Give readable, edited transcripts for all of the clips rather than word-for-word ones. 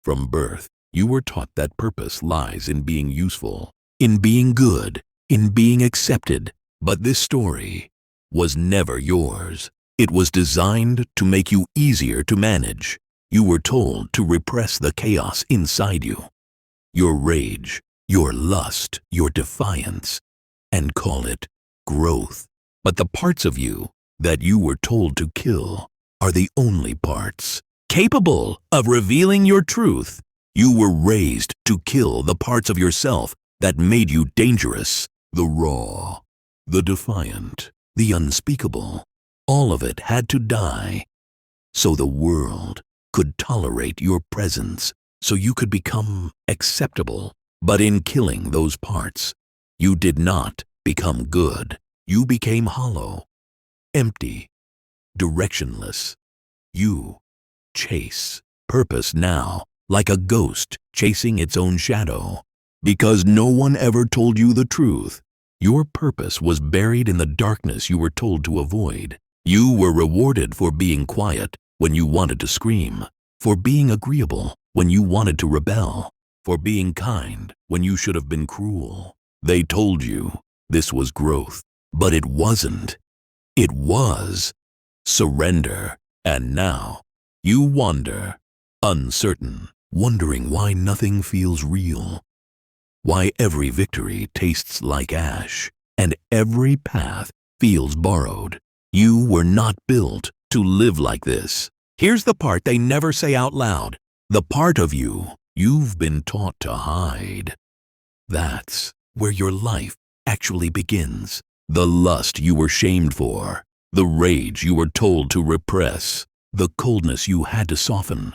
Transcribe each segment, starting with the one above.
From birth, you were taught that purpose lies in being useful, in being good, in being accepted. But this story was never yours. It was designed to make you easier to manage. You were told to repress the chaos inside you, your rage, your lust, your defiance, and call it growth. But the parts of you that you were told to kill are the only parts capable of revealing your truth. You were raised to kill the parts of yourself that made you dangerous, the raw, the defiant, the unspeakable. All of it had to die so the world could tolerate your presence, so you could become acceptable. But in killing those parts, you did not become good. You became hollow, empty, directionless. You chase purpose now like a ghost chasing its own shadow. Because no one ever told you the truth. Your purpose was buried in the darkness you were told to avoid. You were rewarded for being quiet when you wanted to scream, for being agreeable when you wanted to rebel, for being kind when you should have been cruel. They told you this was growth, but it wasn't. It was surrender. And now you wander, uncertain, wondering why nothing feels real, why every victory tastes like ash, and every path feels borrowed. You were not built to live like this. Here's the part they never say out loud, the part of you you've been taught to hide. That's where your life actually begins. The lust you were shamed for, the rage you were told to repress, the coldness you had to soften.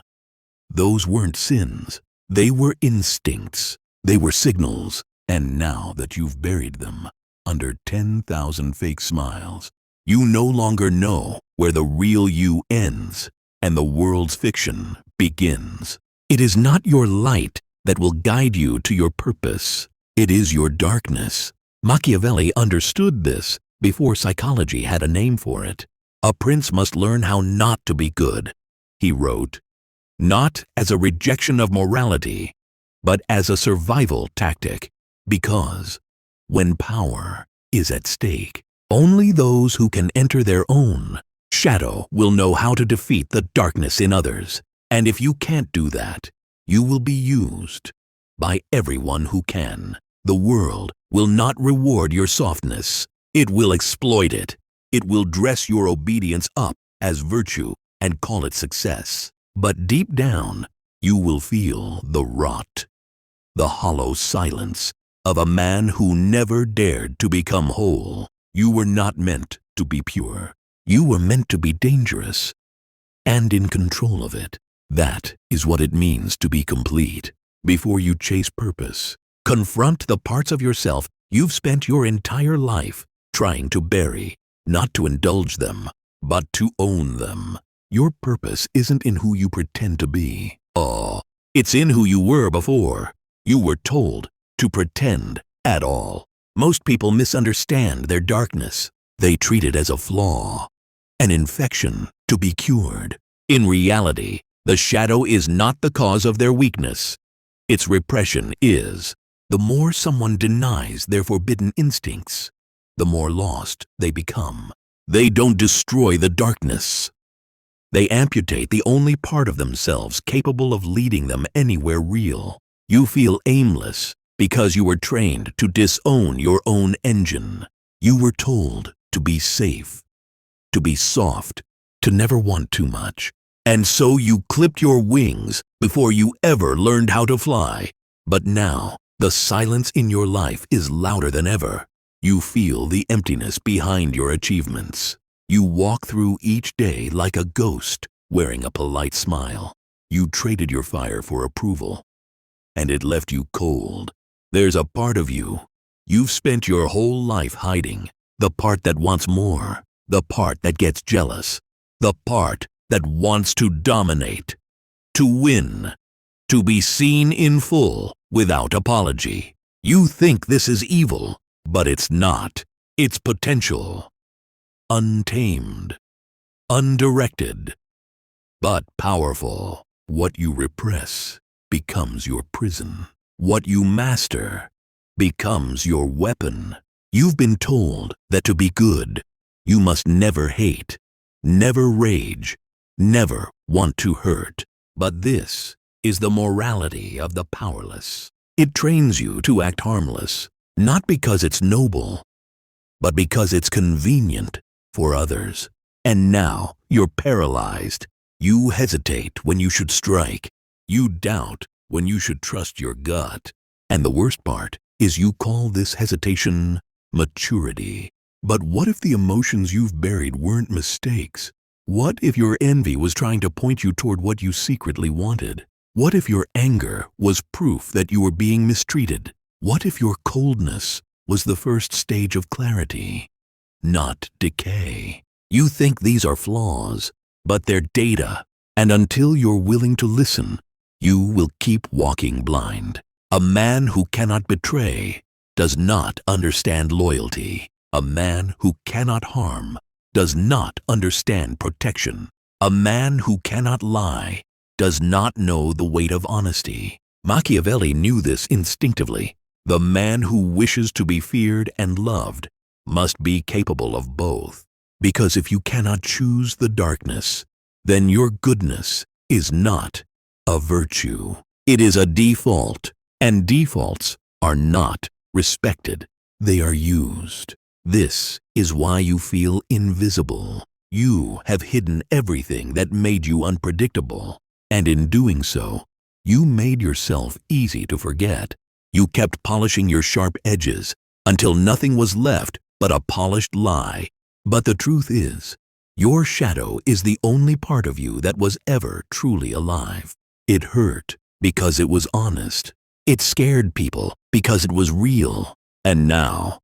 Those weren't sins. They were instincts. They were signals. And now that you've buried them under 10,000 fake smiles, you no longer know where the real you ends and the world's fiction begins. It is not your light that will guide you to your purpose. It is your darkness. Machiavelli understood this before psychology had a name for it. A prince must learn how not to be good, he wrote, not as a rejection of morality, but as a survival tactic. Because when power is at stake, only those who can enter their own shadow will know how to defeat the darkness in others. And if you can't do that, you will be used by everyone who can. The world will not reward your softness. It will exploit it. It will dress your obedience up as virtue and call it success. But deep down, you will feel the rot, the hollow silence of a man who never dared to become whole. You were not meant to be pure. You were meant to be dangerous and in control of it. That is what it means to be complete. Before you chase purpose, confront the parts of yourself you've spent your entire life trying to bury, not to indulge them, but to own them. Your purpose isn't in who you pretend to be. It's in who you were before you were told to pretend at all. Most people misunderstand their darkness. They treat it as a flaw, an infection to be cured. In reality, the shadow is not the cause of their weakness. Its repression is. The more someone denies their forbidden instincts, the more lost they become. They don't destroy the darkness. They amputate the only part of themselves capable of leading them anywhere real. You feel aimless because you were trained to disown your own engine. You were told to be safe, to be soft, to never want too much. And so you clipped your wings before you ever learned how to fly. But now, the silence in your life is louder than ever. You feel the emptiness behind your achievements. You walk through each day like a ghost, wearing a polite smile. You traded your fire for approval, and it left you cold. There's a part of you you've spent your whole life hiding, the part that wants more, the part that gets jealous, the part that wants to dominate, to win, to be seen in full without apology. You think this is evil, but it's not. It's potential. Untamed, undirected, but powerful. What you repress becomes your prison. What you master becomes your weapon. You've been told that to be good, you must never hate, never rage, never want to hurt. But this is the morality of the powerless. It trains you to act harmless, not because it's noble, but because it's convenient for others. And now you're paralyzed. You hesitate when you should strike. You doubt when you should trust your gut. And the worst part is you call this hesitation maturity. But what if the emotions you've buried weren't mistakes? What if your envy was trying to point you toward what you secretly wanted? What if your anger was proof that you were being mistreated? What if your coldness was the first stage of clarity, not decay? You think these are flaws, but they're data. And until you're willing to listen, you will keep walking blind. A man who cannot betray does not understand loyalty. A man who cannot harm does not understand protection. A man who cannot lie does not know the weight of honesty. Machiavelli knew this instinctively. The man who wishes to be feared and loved must be capable of both. Because if you cannot choose the darkness, then your goodness is not a virtue. It is a default, and defaults are not respected. They are used. This is why you feel invisible. You have hidden everything that made you unpredictable. And in doing so, you made yourself easy to forget. You kept polishing your sharp edges until nothing was left but a polished lie. But the truth is, your shadow is the only part of you that was ever truly alive. It hurt because it was honest. It scared people because it was real. And now,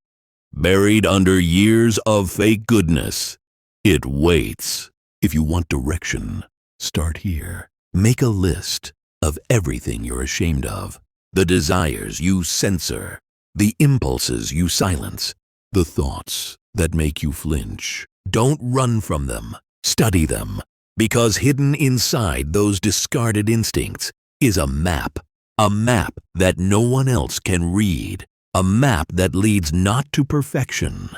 buried under years of fake goodness, it waits. If you want direction, start here. Make a list of everything you're ashamed of. The desires you censor, the impulses you silence, the thoughts that make you flinch. Don't run from them. Study them. Because hidden inside those discarded instincts is a map that no one else can read, a map that leads not to perfection,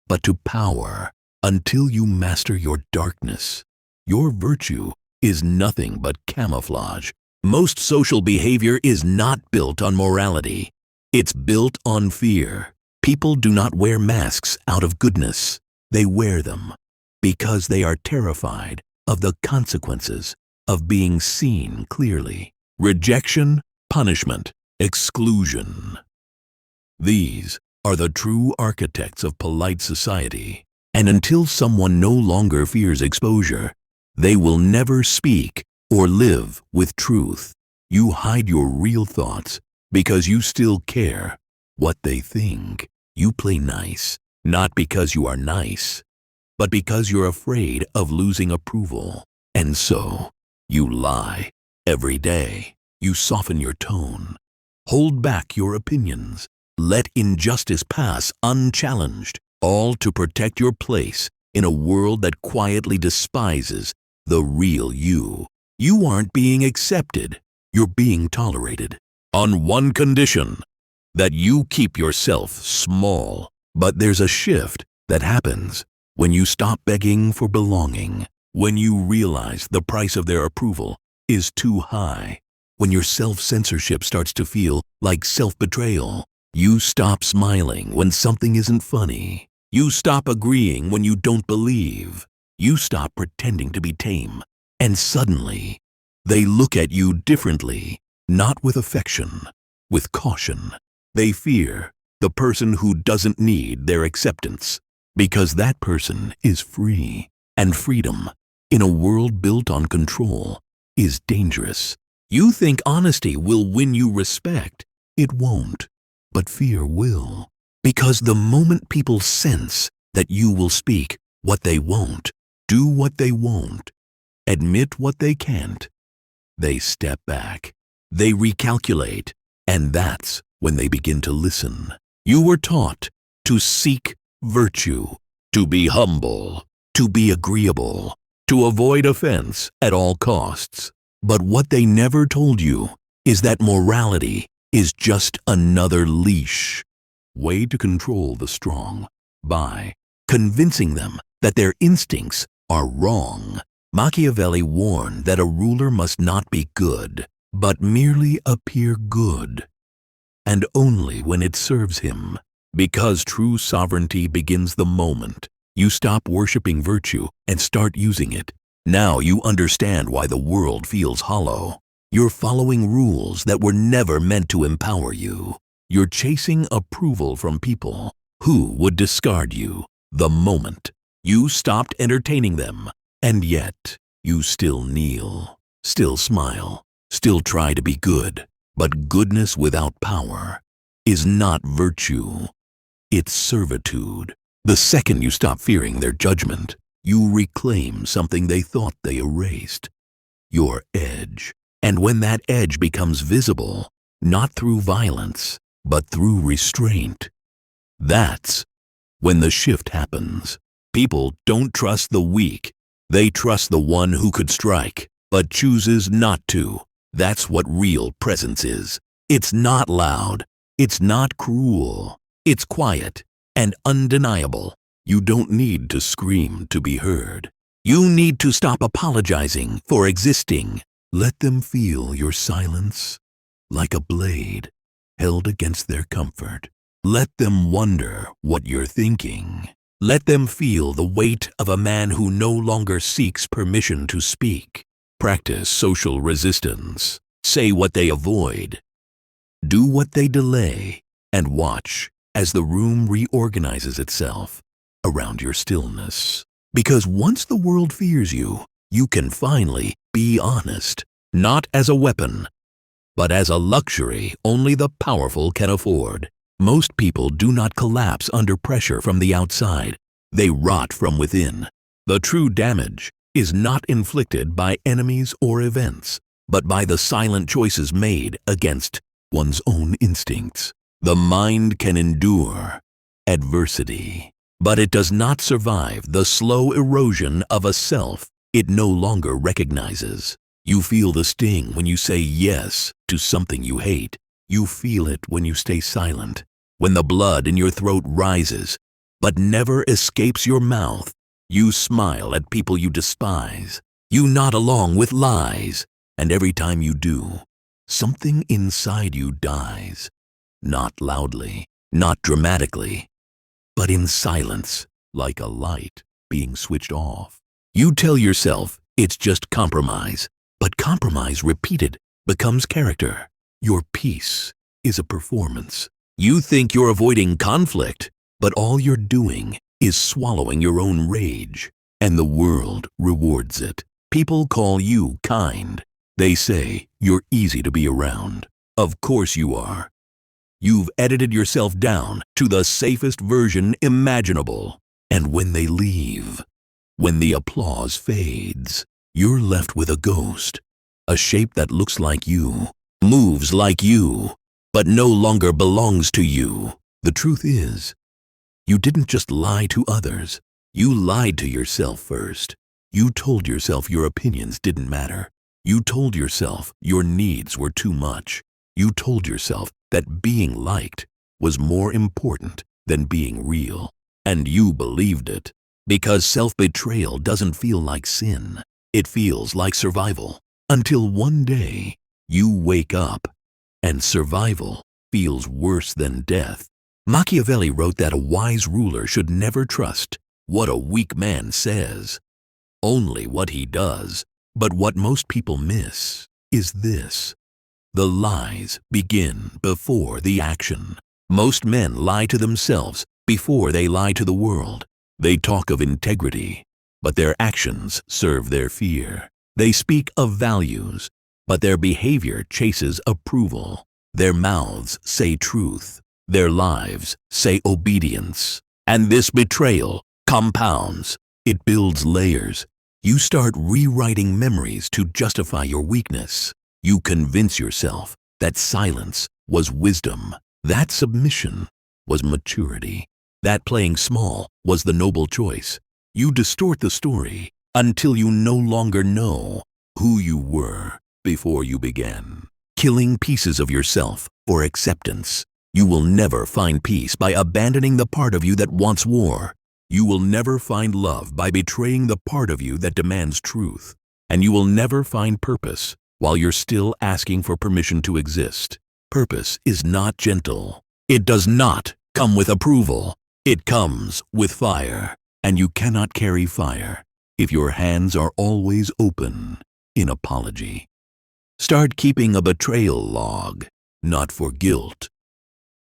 but to power. Until you master your darkness, your virtue is nothing but camouflage. Most social behavior is not built on morality. It's built on fear. People do not wear masks out of goodness. They wear them because they are terrified of the consequences of being seen clearly. Rejection, punishment, exclusion. These are the true architects of polite society. And until someone no longer fears exposure, they will never speak or live with truth. You hide your real thoughts because you still care what they think. You play nice, not because you are nice, but because you're afraid of losing approval. And so, you lie every day. You soften your tone, hold back your opinions, let injustice pass unchallenged, all to protect your place in a world that quietly despises the real you. You aren't being accepted, you're being tolerated. On one condition, that you keep yourself small. But there's a shift that happens when you stop begging for belonging, when you realize the price of their approval is too high, when your self-censorship starts to feel like self-betrayal. You stop smiling when something isn't funny. You stop agreeing when you don't believe. You stop pretending to be tame. And suddenly, they look at you differently, not with affection, with caution. They fear the person who doesn't need their acceptance, because that person is free. And freedom, in a world built on control, is dangerous. You think honesty will win you respect. It won't, but fear will. Because the moment people sense that you will speak what they won't, do what they won't, admit what they can't, they step back. They recalculate, and that's when they begin to listen. You were taught to seek virtue, to be humble, to be agreeable, to avoid offense at all costs. But what they never told you is that morality is just another leash. Way to control the strong by convincing them that their instincts are wrong. Machiavelli warned that a ruler must not be good, but merely appear good, and only when it serves him. Because true sovereignty begins the moment you stop worshiping virtue and start using it. Now you understand why the world feels hollow. You're following rules that were never meant to empower you. You're chasing approval from people who would discard you the moment you stopped entertaining them. And yet, you still kneel, still smile, still try to be good. But goodness without power is not virtue. It's servitude. The second you stop fearing their judgment, you reclaim something they thought they erased. Your edge. And when that edge becomes visible, not through violence, but through restraint, that's when the shift happens. People don't trust the weak. They trust the one who could strike, but chooses not to. That's what real presence is. It's not loud. It's not cruel. It's quiet and undeniable. You don't need to scream to be heard. You need to stop apologizing for existing. Let them feel your silence like a blade held against their comfort. Let them wonder what you're thinking. Let them feel the weight of a man who no longer seeks permission to speak. Practice social resistance. Say what they avoid. Do what they delay, and watch as the room reorganizes itself around your stillness. Because once the world fears you, you can finally be honest, not as a weapon, but as a luxury only the powerful can afford. Most people do not collapse under pressure from the outside. They rot from within. The true damage is not inflicted by enemies or events, but by the silent choices made against one's own instincts. The mind can endure adversity, but it does not survive the slow erosion of a self it no longer recognizes. You feel the sting when you say yes to something you hate. You feel it when you stay silent, when the blood in your throat rises, but never escapes your mouth. You smile at people you despise. You nod along with lies. And every time you do, something inside you dies. Not loudly, not dramatically, but in silence, like a light being switched off. You tell yourself it's just compromise, but compromise repeated becomes character. Your peace is a performance. You think you're avoiding conflict, but all you're doing is swallowing your own rage, and the world rewards it. People call you kind. They say you're easy to be around. Of course you are. You've edited yourself down to the safest version imaginable. And when they leave, when the applause fades, you're left with a ghost, a shape that looks like you, moves like you, but no longer belongs to you. The truth is, you didn't just lie to others. You lied to yourself first. You told yourself your opinions didn't matter. You told yourself your needs were too much. You told yourself that being liked was more important than being real. And you believed it, because self-betrayal doesn't feel like sin. It feels like survival. Until one day, you wake up, and survival feels worse than death. Machiavelli wrote that a wise ruler should never trust what a weak man says, only what he does. But what most people miss is this: the lies begin before the action. Most men lie to themselves before they lie to the world. They talk of integrity, but their actions serve their fear. They speak of values, but their behavior chases approval. Their mouths say truth. Their lives say obedience. And this betrayal compounds. It builds layers. You start rewriting memories to justify your weakness. You convince yourself that silence was wisdom, that submission was maturity, that playing small was the noble choice. You distort the story until you no longer know who you were before you began. killing pieces of yourself for acceptance. You will never find peace by abandoning the part of you that wants war. You will never find love by betraying the part of you that demands truth. And you will never find purpose while you're still asking for permission to exist. Purpose is not gentle. It does not come with approval. It comes with fire. And you cannot carry fire if your hands are always open in apology. Start keeping a betrayal log, not for guilt,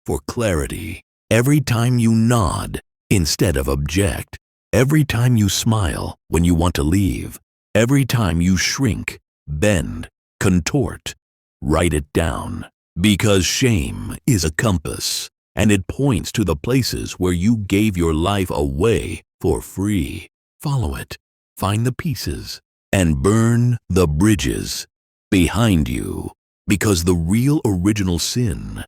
for clarity. Every time you nod instead of object, every time you smile when you want to leave, every time you shrink, bend, contort, write it down. Because shame is a compass, and it points to the places where you gave your life away for free. Follow it, find the pieces, and burn the bridges behind you. Because the real original sin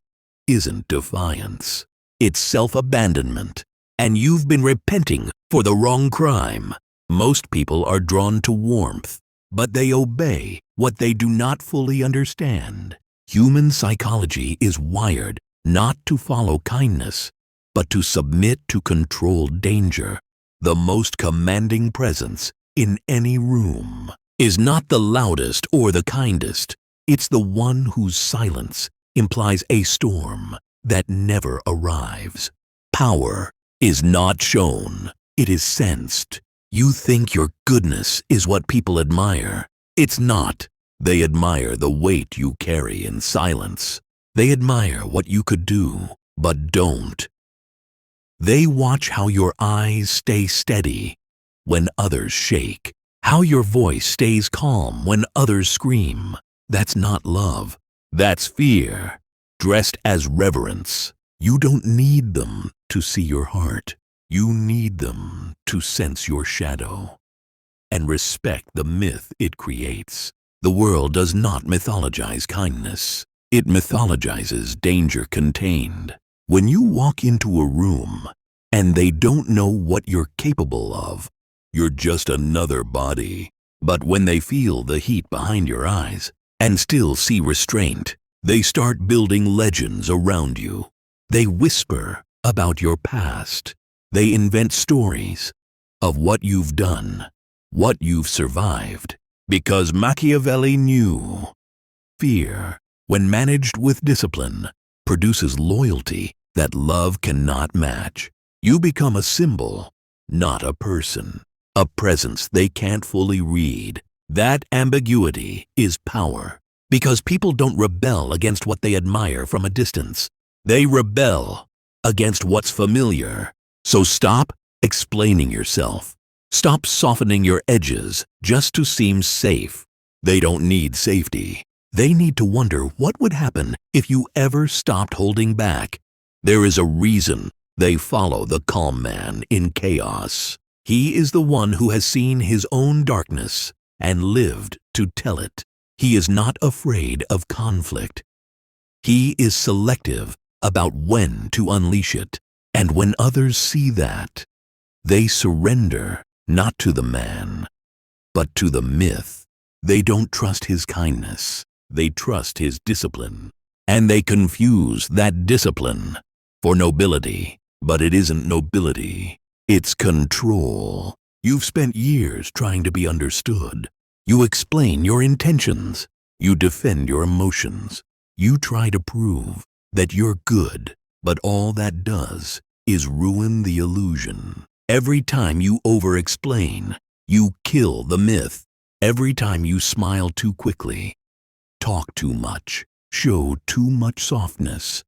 isn't defiance, it's self-abandonment. And you've been repenting for the wrong crime. Most people are drawn to warmth, but they obey what they do not fully understand. Human psychology is wired not to follow kindness, but to submit to controlled danger. The most commanding presence in any room is not the loudest or the kindest. It's the one whose silence implies a storm that never arrives. Power is not shown, it is sensed. You think your goodness is what people admire. It's not. They admire the weight you carry in silence. They admire what you could do, but don't. They watch how your eyes stay steady when others shake, how your voice stays calm when others scream. That's not love. That's fear, dressed as reverence. You don't need them to see your heart. You need them to sense your shadow and respect the myth it creates. The world does not mythologize kindness. It mythologizes danger contained. When you walk into a room and they don't know what you're capable of, you're just another body. But when they feel the heat behind your eyes and still see restraint, they start building legends around you. They whisper about your past. They invent stories of what you've done, what you've survived. Because Machiavelli knew fear, when managed with discipline, produces loyalty that love cannot match. You become a symbol, not a person, a presence they can't fully read. That ambiguity is power. Because people don't rebel against what they admire from a distance. They rebel against what's familiar. So stop explaining yourself. Stop softening your edges just to seem safe. They don't need safety. They need to wonder what would happen if you ever stopped holding back. There is a reason they follow the calm man in chaos. He is the one who has seen his own darkness and lived to tell it. He is not afraid of conflict. He is selective about when to unleash it. And when others see that, they surrender not to the man, but to the myth. They don't trust his kindness. They trust his discipline. And they confuse that discipline for nobility. But it isn't nobility. It's control. You've spent years trying to be understood. You explain your intentions. You defend your emotions. You try to prove that you're good. But all that does is ruin the illusion. Every time you over-explain, you kill the myth. Every time you smile too quickly, talk too much, show too much softness,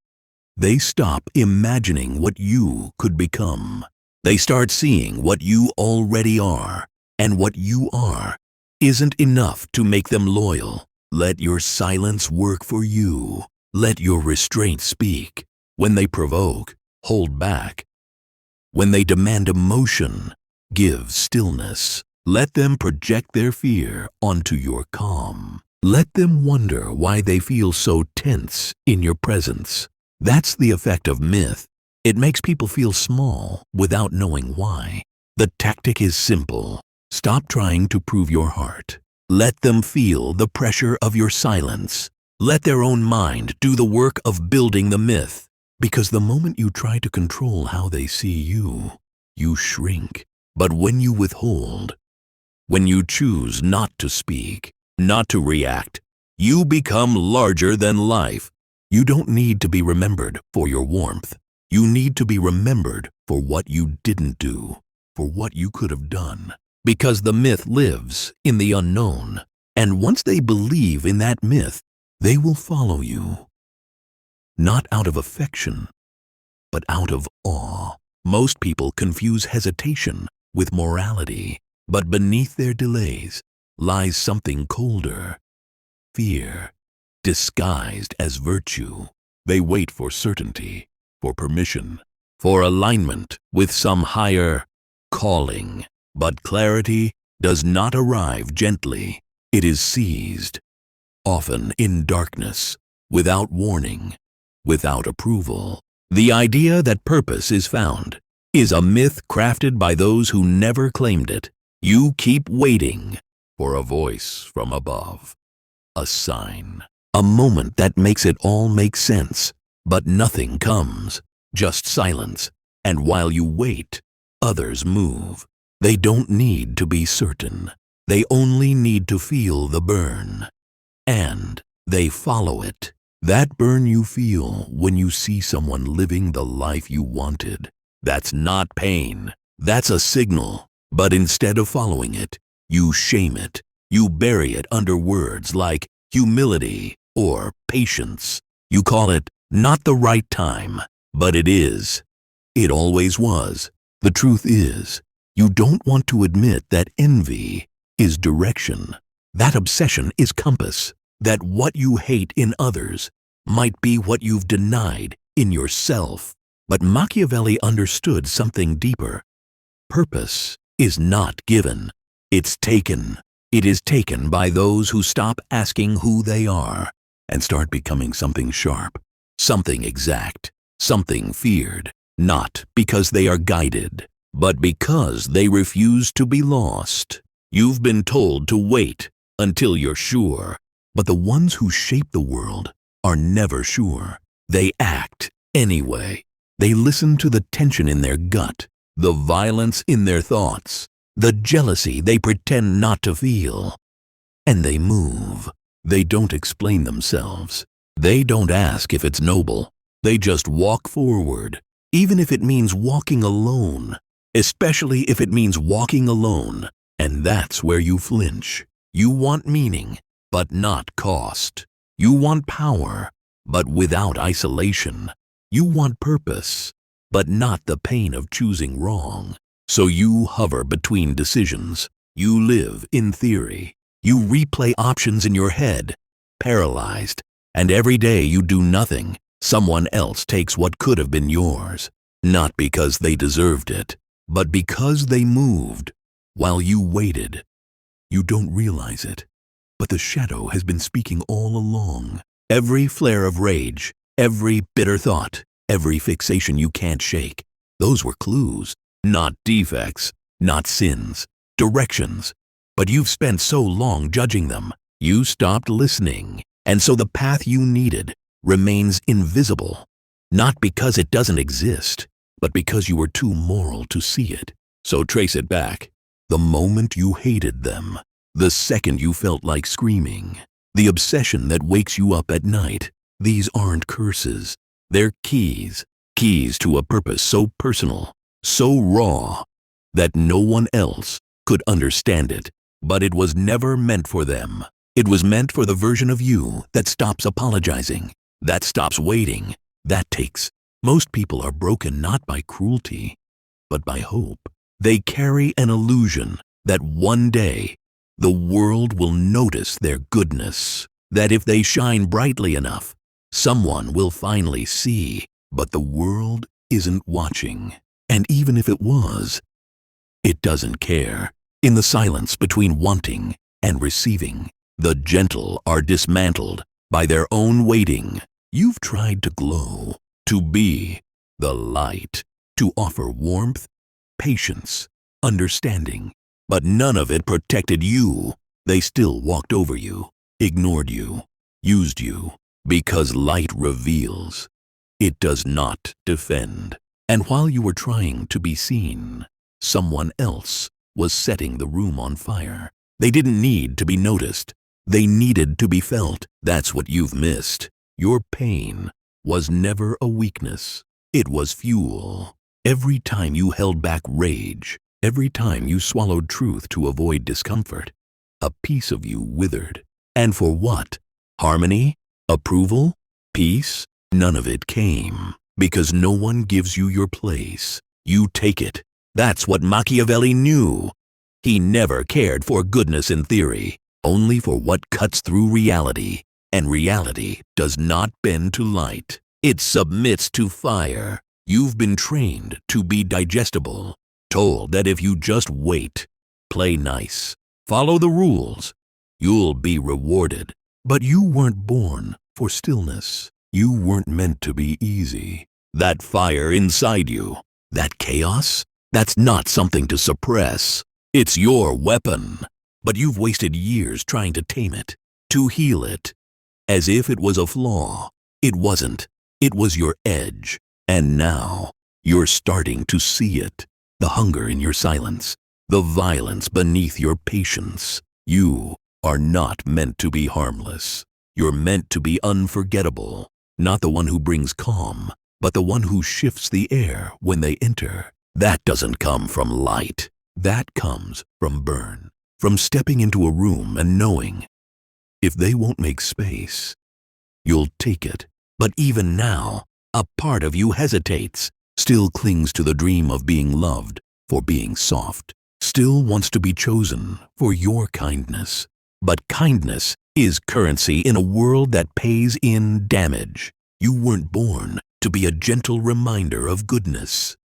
they stop imagining what you could become. They start seeing what you already are, and what you are isn't enough to make them loyal. Let your silence work for you. Let your restraint speak. When they provoke, hold back. When they demand emotion, give stillness. Let them project their fear onto your calm. Let them wonder why they feel so tense in your presence. That's the effect of myth. It makes people feel small without knowing why. The tactic is simple. Stop trying to prove your heart. Let them feel the pressure of your silence. Let their own mind do the work of building the myth. Because the moment you try to control how they see you, you shrink. But when you withhold, when you choose not to speak, not to react, you become larger than life. You don't need to be remembered for your warmth. You need to be remembered for what you didn't do, for what you could have done. Because the myth lives in the unknown. And once they believe in that myth, they will follow you. Not out of affection, but out of awe. Most people confuse hesitation with morality, but beneath their delays lies something colder. Fear, disguised as virtue. They wait for certainty, for permission, for alignment with some higher calling. But clarity does not arrive gently. It is seized, often in darkness, without warning, without approval. The idea that purpose is found is a myth crafted by those who never claimed it. You keep waiting for a voice from above, a sign, a moment that makes it all make sense. But nothing comes, just silence. And while you wait, others move. They don't need to be certain. They only need to feel the burn. And they follow it. That burn you feel when you see someone living the life you wanted. That's not pain. That's a signal. But instead of following it, you shame it. You bury it under words like humility or patience. You call it not the right time, but it is. It always was. The truth is, you don't want to admit that envy is direction. That obsession is compass. That what you hate in others might be what you've denied in yourself. But Machiavelli understood something deeper. Purpose is not given. It's taken. It is taken by those who stop asking who they are and start becoming something sharp, something exact, something feared, not because they are guided, but because they refuse to be lost. You've been told to wait until you're sure, but the ones who shape the world are never sure. They act anyway. They listen to the tension in their gut, the violence in their thoughts, the jealousy they pretend not to feel. And they move. They don't explain themselves. They don't ask if it's noble. They just walk forward, even if it means walking alone, especially if it means walking alone. And that's where you flinch. You want meaning, but not cost. You want power, but without isolation. You want purpose, but not the pain of choosing wrong. So you hover between decisions. You live in theory. You replay options in your head, paralyzed. And every day you do nothing, someone else takes what could have been yours. Not because they deserved it, but because they moved while you waited. You don't realize it, but the shadow has been speaking all along. Every flare of rage, every bitter thought, every fixation you can't shake, those were clues, not defects, not sins, directions. But you've spent so long judging them, you stopped listening. And so the path you needed remains invisible, not because it doesn't exist, but because you were too moral to see it. So trace it back. The moment you hated them, the second you felt like screaming, the obsession that wakes you up at night. These aren't curses. They're keys. Keys to a purpose so personal, so raw, that no one else could understand it. But it was never meant for them. It was meant for the version of you that stops apologizing, that stops waiting, that takes. Most people are broken not by cruelty, but by hope. They carry an illusion that one day the world will notice their goodness, that if they shine brightly enough, someone will finally see. But the world isn't watching. And even if it was, it doesn't care. In the silence between wanting and receiving, the gentle are dismantled by their own waiting. You've tried to glow, to be the light, to offer warmth, patience, understanding, but none of it protected you. They still walked over you, ignored you, used you, because light reveals. It does not defend. And while you were trying to be seen, someone else was setting the room on fire. They didn't need to be noticed. They needed to be felt. That's what you've missed. Your pain was never a weakness. It was fuel. Every time you held back rage, every time you swallowed truth to avoid discomfort, a piece of you withered. And for what? Harmony? Approval? Peace? None of it came. Because no one gives you your place. You take it. That's what Machiavelli knew. He never cared for goodness in theory, only for what cuts through reality. And reality does not bend to light. It submits to fire. You've been trained to be digestible, told that if you just wait, play nice, follow the rules, you'll be rewarded. But you weren't born for stillness. You weren't meant to be easy. That fire inside you, that chaos, that's not something to suppress. It's your weapon. But you've wasted years trying to tame it, to heal it, as if it was a flaw. It wasn't. It was your edge. And now, you're starting to see it. The hunger in your silence, the violence beneath your patience. You are not meant to be harmless. You're meant to be unforgettable. Not the one who brings calm, but the one who shifts the air when they enter. That doesn't come from light. That comes from burn. From stepping into a room and knowing, if they won't make space, you'll take it. But even now, a part of you hesitates, still clings to the dream of being loved for being soft, still wants to be chosen for your kindness. But kindness is currency in a world that pays in damage. You weren't born to be a gentle reminder of goodness.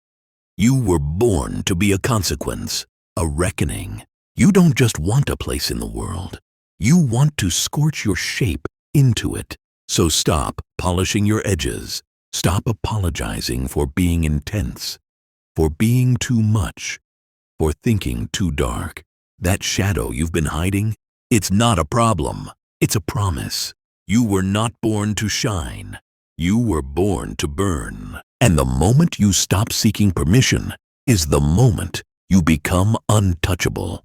You were born to be a consequence, a reckoning. You don't just want a place in the world. You want to scorch your shape into it. So stop polishing your edges. Stop apologizing for being intense, for being too much, for thinking too dark. That shadow you've been hiding, it's not a problem. It's a promise. You were not born to shine. You were born to burn. And the moment you stop seeking permission is the moment you become untouchable.